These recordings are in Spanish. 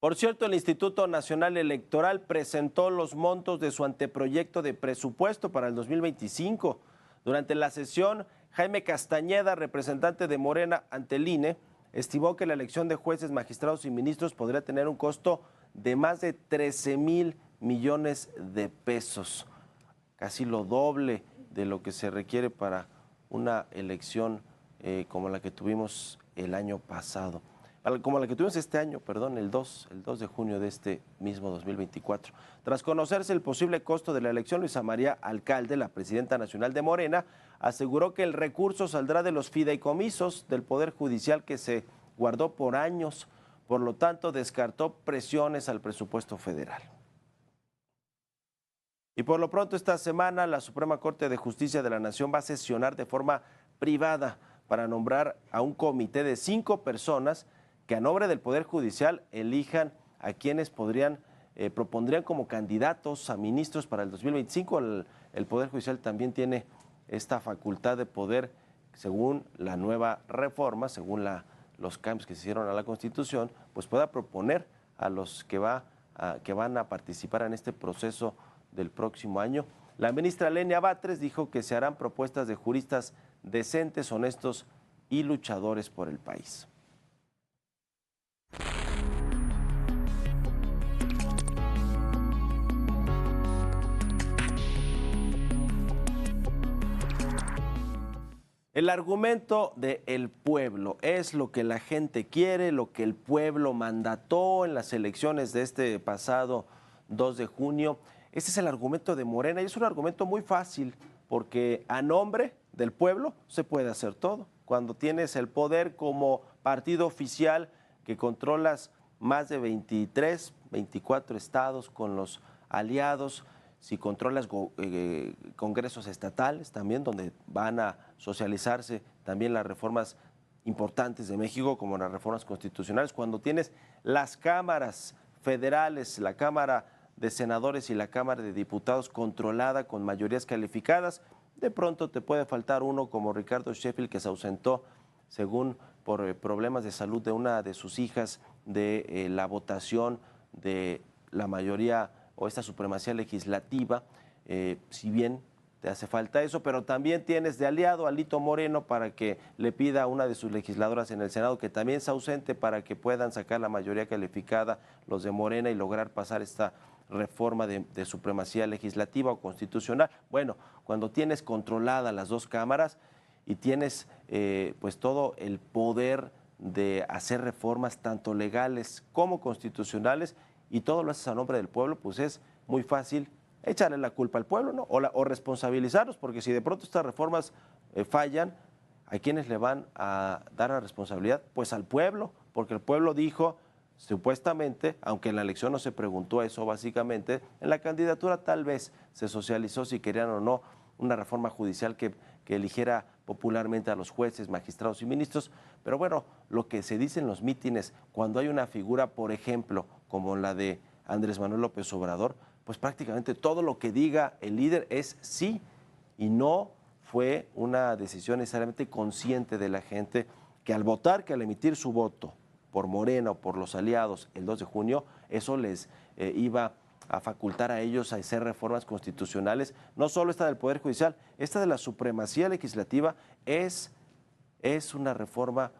Por cierto, el Instituto Nacional Electoral presentó los montos de su anteproyecto de presupuesto para el 2025. Durante la sesión, Jaime Castañeda, representante de Morena ante el INE, estimó que la elección de jueces, magistrados y ministros podría tener un costo de más de 13,000 millones de pesos, casi lo doble de lo que se requiere para una elección como la que tuvimos el año pasado. Como la que tuvimos este año, perdón, el 2 de junio de este mismo 2024. Tras conocerse el posible costo de la elección, Luisa María Alcalde, la presidenta nacional de Morena, aseguró que el recurso saldrá de los fideicomisos del Poder Judicial que se guardó por años. Por lo tanto, descartó presiones al presupuesto federal. Y por lo pronto, esta semana, la Suprema Corte de Justicia de la Nación va a sesionar de forma privada para nombrar a un comité de 5 personas que a nombre del Poder Judicial elijan a quienes propondrían como candidatos a ministros para el 2025. El Poder Judicial también tiene esta facultad de poder, según la nueva reforma, según los cambios que se hicieron a la Constitución, pues pueda proponer a los que van a participar en este proceso del próximo año. La ministra Lenia Batres dijo que se harán propuestas de juristas decentes, honestos y luchadores por el país. El argumento del pueblo es lo que la gente quiere, lo que el pueblo mandató en las elecciones de este pasado 2 de junio. Este es el argumento de Morena y es un argumento muy fácil porque a nombre del pueblo se puede hacer todo. Cuando tienes el poder como partido oficial que controlas más de 23, 24 estados con los aliados, si controlas congresos estatales también, donde van a socializarse también las reformas importantes de México, como las reformas constitucionales, cuando tienes las cámaras federales, la Cámara de Senadores y la Cámara de Diputados controlada con mayorías calificadas, de pronto te puede faltar uno como Ricardo Sheffield, que se ausentó, según por problemas de salud de una de sus hijas, de la votación de la mayoría o esta supremacía legislativa, si bien te hace falta eso, pero también tienes de aliado a Alito Moreno para que le pida a una de sus legisladoras en el Senado que también se ausente para que puedan sacar la mayoría calificada los de Morena y lograr pasar esta reforma de supremacía legislativa o constitucional. Bueno, cuando tienes controladas las dos cámaras y tienes pues todo el poder de hacer reformas tanto legales como constitucionales, y todo lo haces a nombre del pueblo, pues es muy fácil echarle la culpa al pueblo, ¿no? O responsabilizarlos, porque si de pronto estas reformas fallan, ¿a quiénes le van a dar la responsabilidad? Pues al pueblo, porque el pueblo dijo, supuestamente, aunque en la elección no se preguntó eso básicamente, en la candidatura tal vez se socializó si querían o no una reforma judicial que eligiera popularmente a los jueces, magistrados y ministros, pero bueno, lo que se dice en los mítines, cuando hay una figura, por ejemplo, como la de Andrés Manuel López Obrador, pues prácticamente todo lo que diga el líder es sí, y no fue una decisión necesariamente consciente de la gente que al votar, que al emitir su voto por Morena o por los aliados el 2 de junio, eso les iba a facultar a ellos a hacer reformas constitucionales, no solo esta del Poder Judicial, esta de la supremacía legislativa es una reforma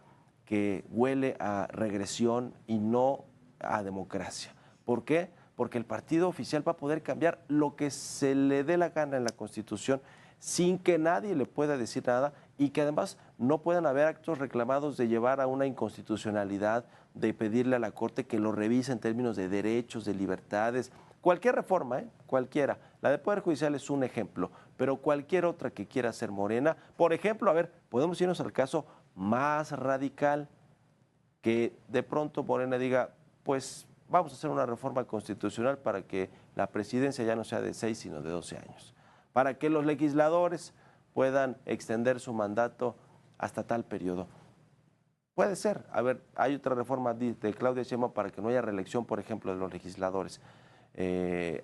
que huele a regresión y no a democracia. ¿Por qué? Porque el partido oficial va a poder cambiar lo que se le dé la gana en la Constitución sin que nadie le pueda decir nada y que además no puedan haber actos reclamados de llevar a una inconstitucionalidad, de pedirle a la Corte que lo revise en términos de derechos, de libertades. Cualquier reforma, cualquiera. La del Poder Judicial es un ejemplo, pero cualquier otra que quiera hacer Morena, por ejemplo, a ver, podemos irnos al caso más radical, que de pronto Morena diga, pues vamos a hacer una reforma constitucional para que la presidencia ya no sea de 6, sino de 12 años, para que los legisladores puedan extender su mandato hasta tal periodo. Puede ser. A ver, hay otra reforma de Claudia Sheinbaum para que no haya reelección, por ejemplo, de los legisladores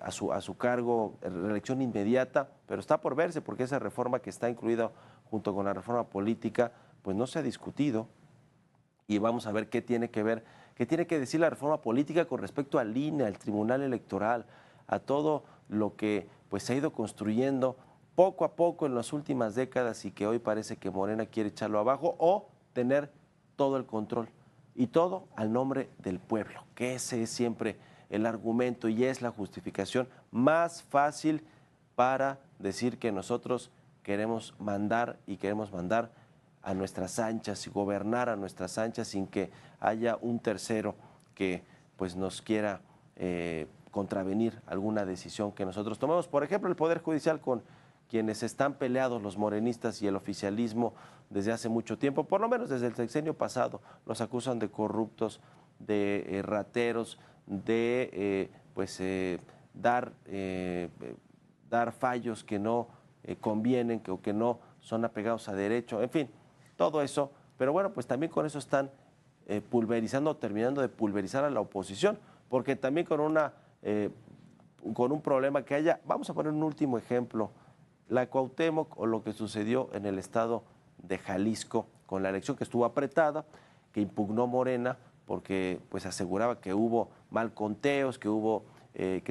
a su cargo, reelección inmediata, pero está por verse porque esa reforma que está incluida junto con la reforma política, pues no se ha discutido. y vamos a ver qué tiene que decir la reforma política con respecto al INE, al Tribunal Electoral, a todo lo que pues se ha ido construyendo poco a poco en las últimas décadas y que hoy parece que Morena quiere echarlo abajo o tener todo el control. Y todo al nombre del pueblo, que ese es siempre el argumento y es la justificación más fácil para decir que nosotros queremos mandar y queremos mandar a nuestras anchas y gobernar a nuestras anchas sin que haya un tercero que pues nos quiera contravenir alguna decisión que nosotros tomemos. Por ejemplo, el Poder Judicial con quienes están peleados los morenistas y el oficialismo desde hace mucho tiempo, por lo menos desde el sexenio pasado, los acusan de corruptos, de rateros, de dar fallos que no convienen o que no son apegados a derecho, en fin, todo eso. Pero bueno, pues también con eso están pulverizando, terminando de pulverizar a la oposición, porque también con un problema que haya, vamos a poner un último ejemplo, la Cuauhtémoc o lo que sucedió en el estado de Jalisco con la elección que estuvo apretada, que impugnó Morena porque pues aseguraba que hubo mal conteos, que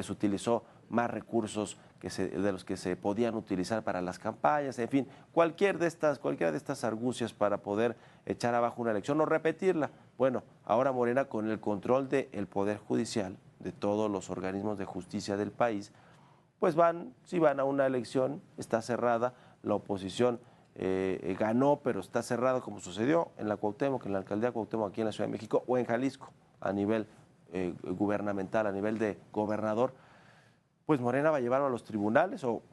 se utilizó más recursos de los que se podían utilizar para las campañas, en fin, cualquiera de estas argucias para poder echar abajo una elección o repetirla. Bueno, ahora Morena, con el control del Poder Judicial, de todos los organismos de justicia del país, pues si van a una elección, está cerrada, la oposición ganó, pero está cerrada, como sucedió en la Cuauhtémoc, en la alcaldía Cuauhtémoc aquí en la Ciudad de México, o en Jalisco, a nivel gubernamental, a nivel de gobernador, pues Morena va a llevarlo a los tribunales, o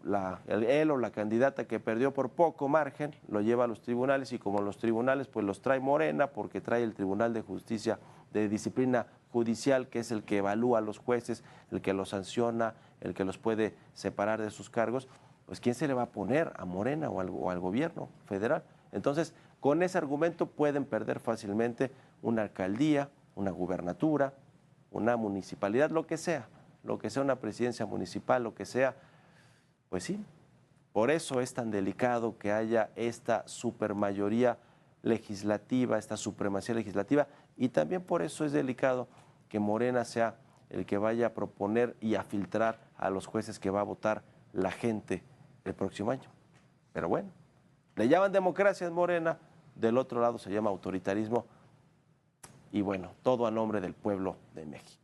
él o la candidata que perdió por poco margen lo lleva a los tribunales, y como los tribunales pues los trae Morena, porque trae el Tribunal de Justicia de Disciplina Judicial, que es el que evalúa a los jueces, el que los sanciona, el que los puede separar de sus cargos, pues ¿quién se le va a poner? ¿A Morena o al gobierno federal? Entonces, con ese argumento pueden perder fácilmente una alcaldía, una gubernatura, una municipalidad, lo que sea, una presidencia municipal, lo que sea. Pues sí, por eso es tan delicado que haya esta supermayoría legislativa, esta supremacía legislativa, y también por eso es delicado que Morena sea el que vaya a proponer y a filtrar a los jueces que va a votar la gente el próximo año. Pero bueno, le llaman democracia en Morena, del otro lado se llama autoritarismo, y bueno, todo a nombre del pueblo de México.